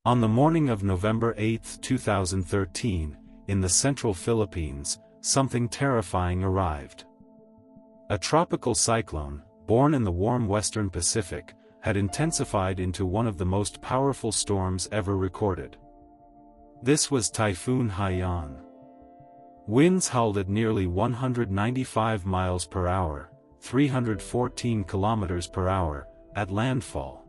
On the morning of November 8, 2013, in the central Philippines, something terrifying arrived. A tropical cyclone, born in the warm western Pacific, had intensified into one of the most powerful storms ever recorded. This was Typhoon Haiyan. Winds howled at nearly 195 miles per hour, 314 kilometers per hour, at landfall.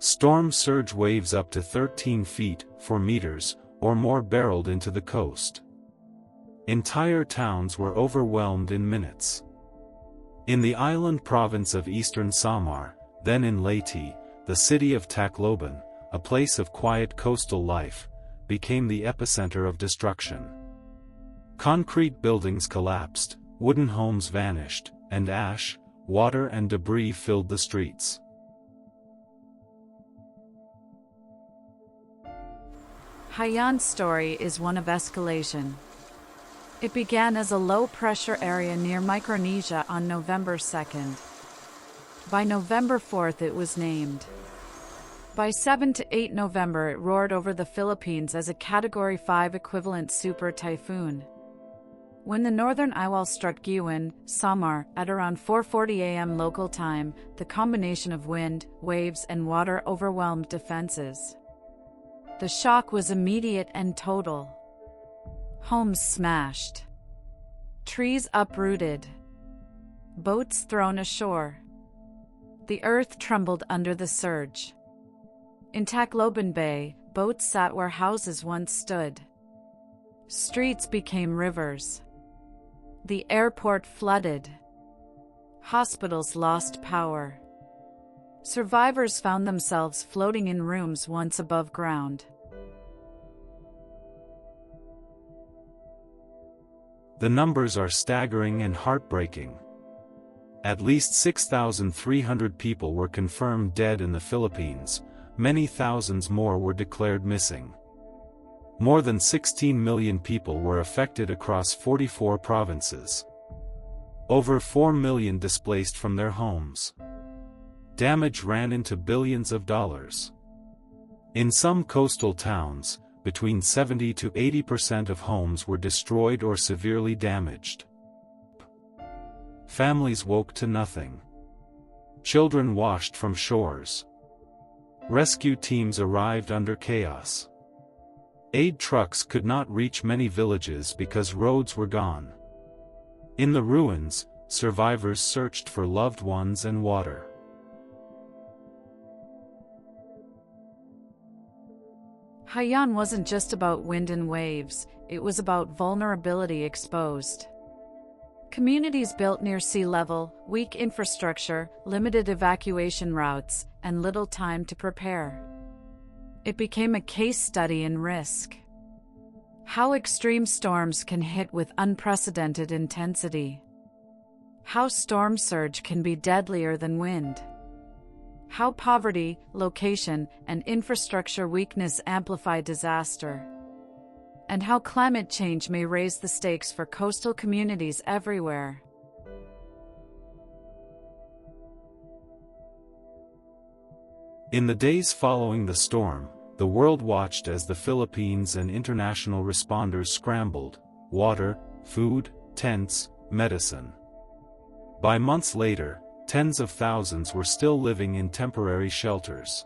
Storm surge waves up to 13 feet, 4 meters, or more barreled into the coast. Entire towns were overwhelmed in minutes. In the island province of Eastern Samar, then in Leyte, the city of Tacloban, a place of quiet coastal life, became the epicenter of destruction. Concrete buildings collapsed, wooden homes vanished, and ash, water and debris filled the streets. Haiyan's story is one of escalation. It began as a low-pressure area near Micronesia on November 2nd. By November 4th it was named. By 7 to 8 November it roared over the Philippines as a Category 5 equivalent super typhoon. When the northern eyewall struck Guyuan, Samar, at around 4:40 a.m. local time, the combination of wind, waves and water overwhelmed defenses. The shock was immediate and total. Homes smashed. Trees uprooted. Boats thrown ashore. The earth trembled under the surge. In Tacloban Bay, boats sat where houses once stood. Streets became rivers. The airport flooded. Hospitals lost power. Survivors found themselves floating in rooms once above ground. The numbers are staggering and heartbreaking. At least 6,300 people were confirmed dead in the Philippines, many thousands more were declared missing. More than 16 million people were affected across 44 provinces. Over 4 million displaced from their homes. Damage ran into billions of dollars. In some coastal towns, between 70 to 80% of homes were destroyed or severely damaged. Families woke to nothing. Children washed from shores. Rescue teams arrived under chaos. Aid trucks could not reach many villages because roads were gone. In the ruins, survivors searched for loved ones and water. Haiyan wasn't just about wind and waves, it was about vulnerability exposed. Communities built near sea level, weak infrastructure, limited evacuation routes, and little time to prepare. It became a case study in risk. How extreme storms can hit with unprecedented intensity. How storm surge can be deadlier than wind. How poverty, location, and infrastructure weakness amplify disaster. And how climate change may raise the stakes for coastal communities everywhere. In the days following the storm, the world watched as the Philippines and international responders scrambled: water, food, tents, medicine. By months later, tens of thousands were still living in temporary shelters.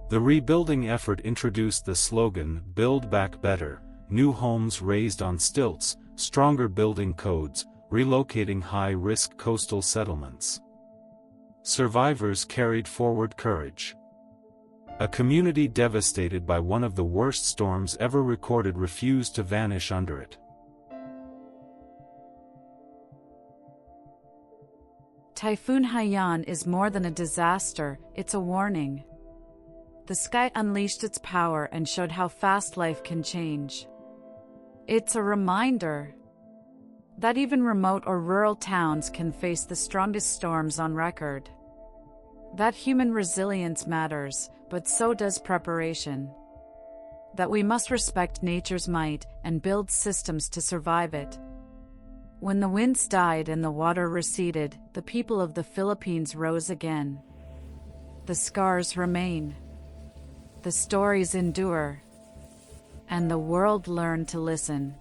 The rebuilding effort introduced the slogan, "Build Back Better," new homes raised on stilts, stronger building codes, relocating high-risk coastal settlements. Survivors carried forward courage. A community devastated by one of the worst storms ever recorded refused to vanish under it. Typhoon Haiyan is more than a disaster, it's a warning. The sky unleashed its power and showed how fast life can change. It's a reminder that even remote or rural towns can face the strongest storms on record. That human resilience matters, but so does preparation. That we must respect nature's might and build systems to survive it. When the winds died and the water receded, the people of the Philippines rose again. The scars remain. the stories endure, and the world learned to listen.